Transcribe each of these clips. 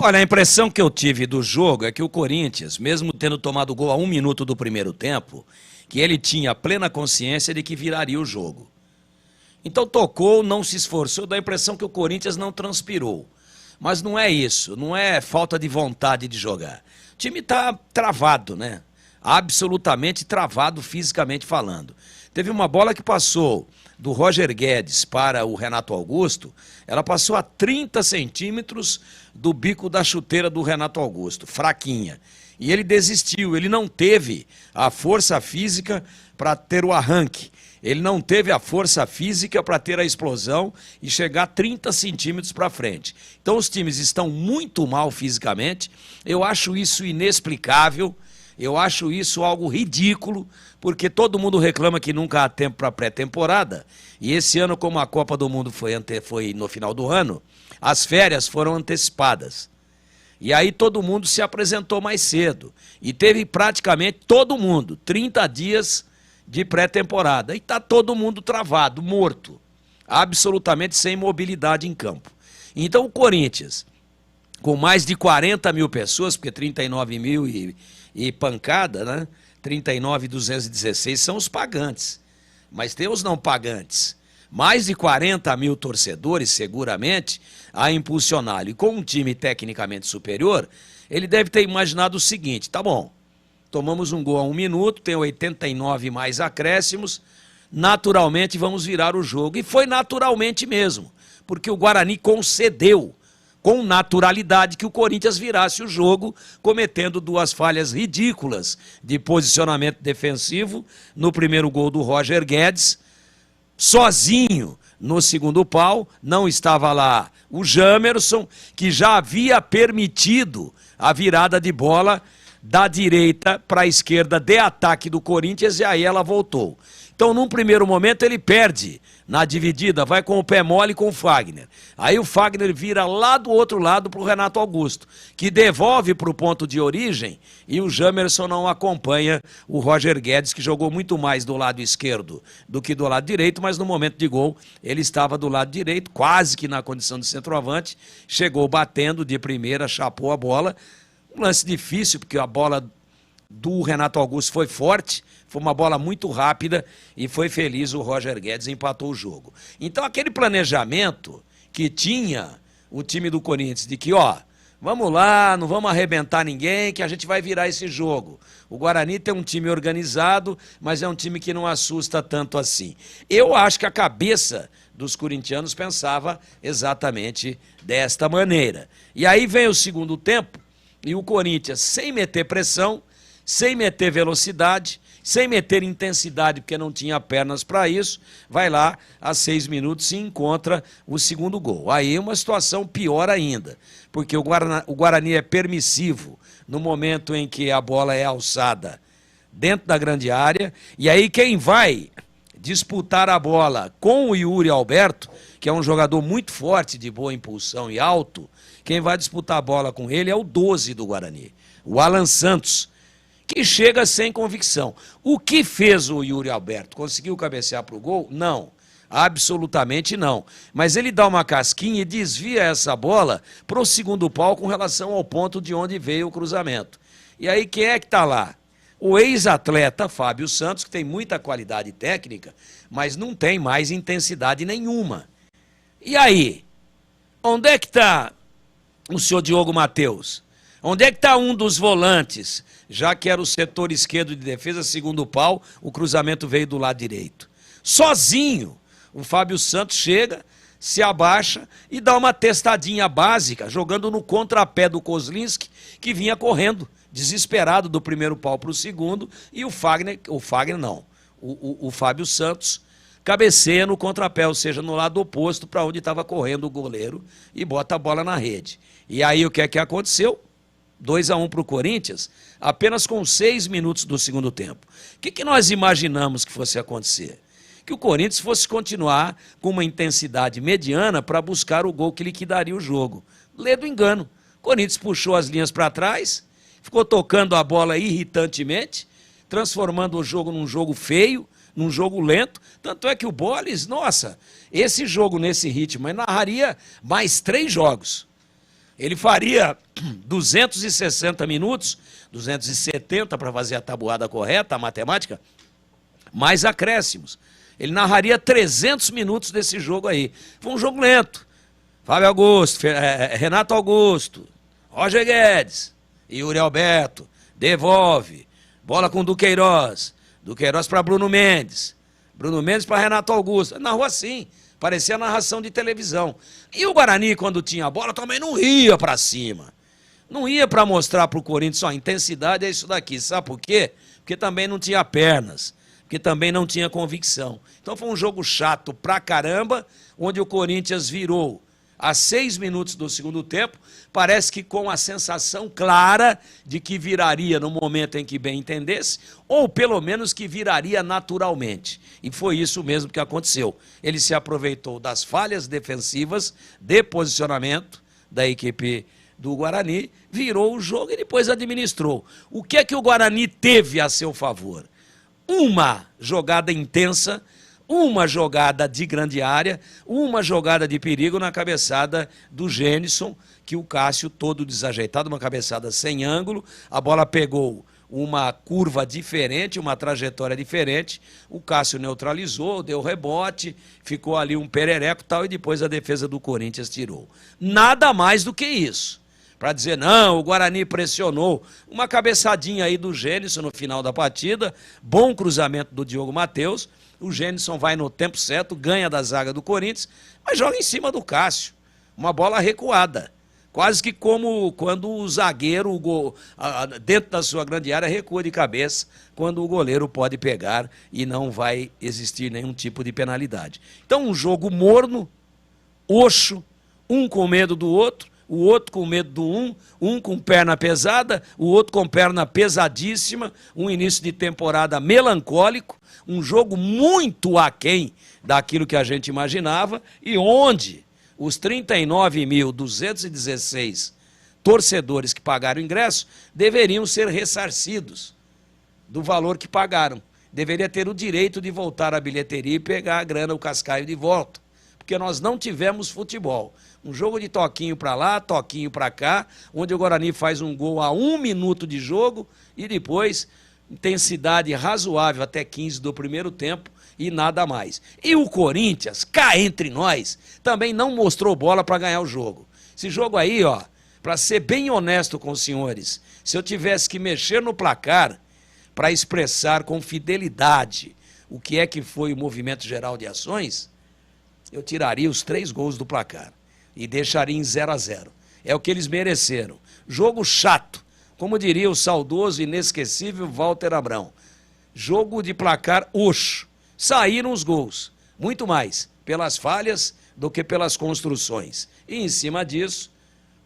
Olha, a impressão que eu tive do jogo é que o Corinthians, mesmo tendo tomado gol a 1 minuto do primeiro tempo, que ele tinha plena consciência de que viraria o jogo. Então tocou, não se esforçou, dá a impressão que o Corinthians não transpirou. Mas não é isso, não é falta de vontade de jogar. O time está travado, né? Absolutamente travado fisicamente falando. Teve uma bola que passou do Roger Guedes para o Renato Augusto, ela passou a 30 centímetros do bico da chuteira do Renato Augusto, fraquinha. E ele desistiu, ele não teve a força física para ter o arranque. Ele não teve a força física para ter a explosão e chegar 30 centímetros para frente. Então os times estão muito mal fisicamente, eu acho isso inexplicável. Eu acho isso algo ridículo, porque todo mundo reclama que nunca há tempo para pré-temporada. E esse ano, como a Copa do Mundo foi no final do ano, as férias foram antecipadas. E aí todo mundo se apresentou mais cedo. E teve praticamente todo mundo, 30 dias de pré-temporada. E está todo mundo travado, morto. Absolutamente sem mobilidade em campo. Então o Corinthians, com mais de 40 mil pessoas, porque 39 mil e pancada, né? 39.216 são os pagantes, mas tem os não pagantes. Mais de 40 mil torcedores, seguramente, a impulsioná-lo. E com um time tecnicamente superior, ele deve ter imaginado o seguinte: tá bom, tomamos um gol a 1 minuto, tem 89 mais acréscimos, naturalmente vamos virar o jogo. E foi naturalmente mesmo, porque o Guarani concedeu com naturalidade que o Corinthians virasse o jogo, cometendo 2 falhas ridículas de posicionamento defensivo no primeiro gol do Roger Guedes, sozinho no segundo pau, não estava lá o Jamerson, que já havia permitido a virada de bola da direita para a esquerda de ataque do Corinthians, e aí ela voltou. Então, num primeiro momento, ele perde na dividida, vai com o pé mole com o Fagner. Aí o Fagner vira lá do outro lado para o Renato Augusto, que devolve para o ponto de origem, e o Jamerson não acompanha o Roger Guedes, que jogou muito mais do lado esquerdo do que do lado direito, mas no momento de gol ele estava do lado direito, quase que na condição de centroavante, chegou batendo de primeira, chapou a bola. Um lance difícil, porque a bola do Renato Augusto foi forte, foi uma bola muito rápida e foi feliz, o Roger Guedes empatou o jogo. Então aquele planejamento que tinha o time do Corinthians de que, ó, vamos lá, não vamos arrebentar ninguém, que a gente vai virar esse jogo. O Guarani tem um time organizado, mas é um time que não assusta tanto assim. Eu acho que a cabeça dos corintianos pensava exatamente desta maneira. E aí vem o segundo tempo e o Corinthians, sem meter pressão, sem meter velocidade, sem meter intensidade, porque não tinha pernas para isso, vai lá, a 6 minutos, e encontra o segundo gol. Aí é uma situação pior ainda, porque o Guarani é permissivo no momento em que a bola é alçada dentro da grande área, e aí quem vai disputar a bola com o Yuri Alberto, que é um jogador muito forte, de boa impulsão e alto, quem vai disputar a bola com ele é o 12 do Guarani, o Alan Santos, que chega sem convicção. O que fez o Yuri Alberto? Conseguiu cabecear para o gol? Não, absolutamente não. Mas ele dá uma casquinha e desvia essa bola para o segundo pau com relação ao ponto de onde veio o cruzamento. E aí quem é que está lá? O ex-atleta Fábio Santos, que tem muita qualidade técnica, mas não tem mais intensidade nenhuma. E aí? Onde é que está o senhor Diogo Matheus? Onde é que está um dos volantes? Já que era o setor esquerdo de defesa, segundo pau, o cruzamento veio do lado direito. Sozinho, o Fábio Santos chega, se abaixa e dá uma testadinha básica, jogando no contrapé do Kozlinski, que vinha correndo, desesperado do primeiro pau para o segundo, e o Fábio Santos cabeceia no contrapé, ou seja, no lado oposto para onde estava correndo o goleiro, e bota a bola na rede. E aí o que é que aconteceu? 2-1 para o Corinthians, apenas com 6 minutos do segundo tempo. O que nós imaginamos que fosse acontecer? Que o Corinthians fosse continuar com uma intensidade mediana para buscar o gol que liquidaria o jogo. Lê do engano. O Corinthians puxou as linhas para trás, ficou tocando a bola irritantemente, transformando o jogo num jogo feio, num jogo lento. Tanto é que o Bolis, nossa, esse jogo nesse ritmo, ele narraria mais 3 jogos. Ele faria 260 minutos, 270 para fazer a tabuada correta, a matemática, mais acréscimos. Ele narraria 300 minutos desse jogo aí. Foi um jogo lento. Fábio Augusto, Renato Augusto, Roger Guedes, Yuri Alberto, devolve, bola com Duqueiroz, Duqueiroz para Bruno Mendes para Renato Augusto. Narrou assim, parecia narração de televisão. E o Guarani, quando tinha a bola, também não ia para cima. Não ia para mostrar para o Corinthians, ó, intensidade é isso daqui. Sabe por quê? Porque também não tinha pernas, porque também não tinha convicção. Então foi um jogo chato pra caramba, onde o Corinthians virou a 6 minutos do segundo tempo, parece que com a sensação clara de que viraria no momento em que bem entendesse, ou pelo menos que viraria naturalmente. E foi isso mesmo que aconteceu. Ele se aproveitou das falhas defensivas de posicionamento da equipe do Guarani, virou o jogo e depois administrou. O que é que o Guarani teve a seu favor? Uma jogada intensa, uma jogada de grande área, uma jogada de perigo na cabeçada do Gênison, que o Cássio, todo desajeitado, uma cabeçada sem ângulo, a bola pegou uma curva diferente, uma trajetória diferente, o Cássio neutralizou, deu rebote, ficou ali um perereco e tal, e depois a defesa do Corinthians tirou. Nada mais do que isso. Para dizer, não, o Guarani pressionou. Uma cabeçadinha aí do Gênison no final da partida, bom cruzamento do Diogo Matheus, o Gênison vai no tempo certo, ganha da zaga do Corinthians, mas joga em cima do Cássio. Uma bola recuada. Quase que como quando o zagueiro, dentro da sua grande área, recua de cabeça, quando o goleiro pode pegar e não vai existir nenhum tipo de penalidade. Então, um jogo morno, oxo, um com medo do outro, o outro com medo do um com perna pesada, o outro com perna pesadíssima, um início de temporada melancólico, um jogo muito aquém daquilo que a gente imaginava, e onde os 39.216 torcedores que pagaram o ingresso deveriam ser ressarcidos do valor que pagaram. Deveria ter o direito de voltar à bilheteria e pegar a grana, o cascaio de volta, porque nós não tivemos futebol. Um jogo de toquinho para lá, toquinho para cá, onde o Guarani faz um gol a 1 minuto de jogo e depois intensidade razoável até 15 do primeiro tempo e nada mais. E o Corinthians, cá entre nós, também não mostrou bola para ganhar o jogo. Esse jogo aí, ó, para ser bem honesto com os senhores, se eu tivesse que mexer no placar para expressar com fidelidade o que é que foi o movimento geral de ações, eu tiraria os 3 gols do placar e deixaria em 0-0. É o que eles mereceram. Jogo chato, como diria o saudoso e inesquecível Walter Abrão. Jogo de placar oxo. Saíram os gols, muito mais pelas falhas do que pelas construções. E em cima disso,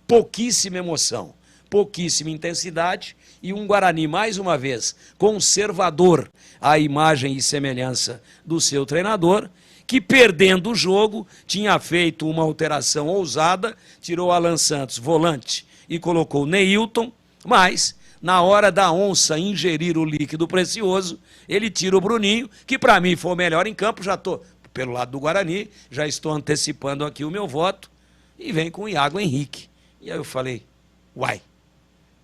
pouquíssima emoção, pouquíssima intensidade e um Guarani, mais uma vez, conservador à imagem e semelhança do seu treinador, que perdendo o jogo, tinha feito uma alteração ousada, tirou Alan Santos, volante, e colocou Neilton, mas, na hora da onça ingerir o líquido precioso, ele tira o Bruninho, que para mim foi o melhor em campo, já estou, pelo lado do Guarani, já estou antecipando aqui o meu voto, e vem com o Iago Henrique. E aí eu falei, uai,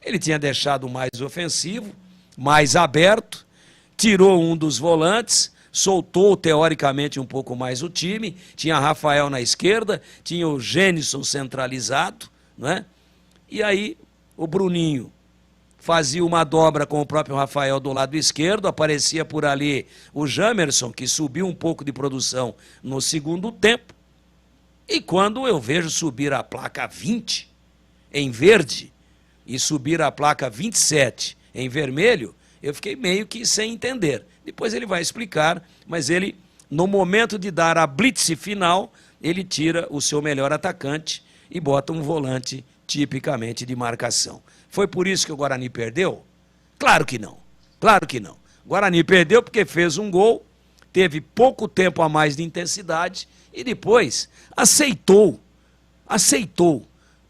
ele tinha deixado mais ofensivo, mais aberto, tirou um dos volantes, soltou teoricamente um pouco mais o time, tinha Rafael na esquerda, tinha o Gênison centralizado, né? E aí o Bruninho fazia uma dobra com o próprio Rafael do lado esquerdo, aparecia por ali o Jamerson, que subiu um pouco de produção no segundo tempo, e quando eu vejo subir a placa 20 em verde e subir a placa 27 em vermelho, eu fiquei meio que sem entender. Depois ele vai explicar, mas ele, no momento de dar a blitz final, ele tira o seu melhor atacante e bota um volante tipicamente de marcação. Foi por isso que o Guarani perdeu? Claro que não, claro que não. O Guarani perdeu porque fez um gol, teve pouco tempo a mais de intensidade e depois aceitou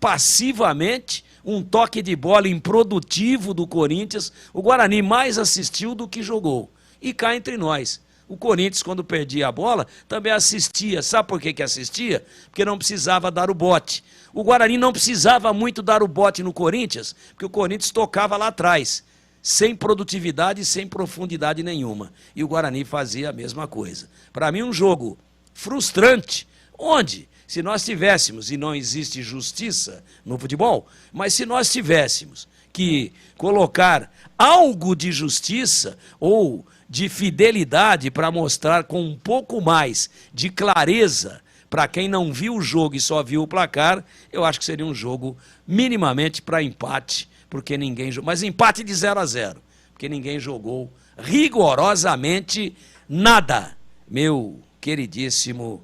passivamente um toque de bola improdutivo do Corinthians. O Guarani mais assistiu do que jogou. E cá entre nós, O Corinthians, quando perdia a bola, também assistia. Sabe por que assistia? Porque não precisava dar o bote. O Guarani não precisava muito dar o bote no Corinthians, porque o Corinthians tocava lá atrás, sem produtividade e sem profundidade nenhuma. E o Guarani fazia a mesma coisa. Para mim, um jogo frustrante, onde, se nós tivéssemos, e não existe justiça no futebol, mas se nós tivéssemos que colocar algo de justiça ou de fidelidade para mostrar com um pouco mais de clareza para quem não viu o jogo e só viu o placar, eu acho que seria um jogo minimamente para empate, porque ninguém jogou, mas empate de 0-0, porque ninguém jogou rigorosamente nada. Meu queridíssimo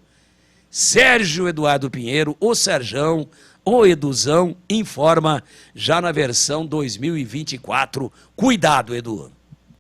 Sérgio Eduardo Pinheiro, o Serjão, o Eduzão, informa já na versão 2024. Cuidado, Edu.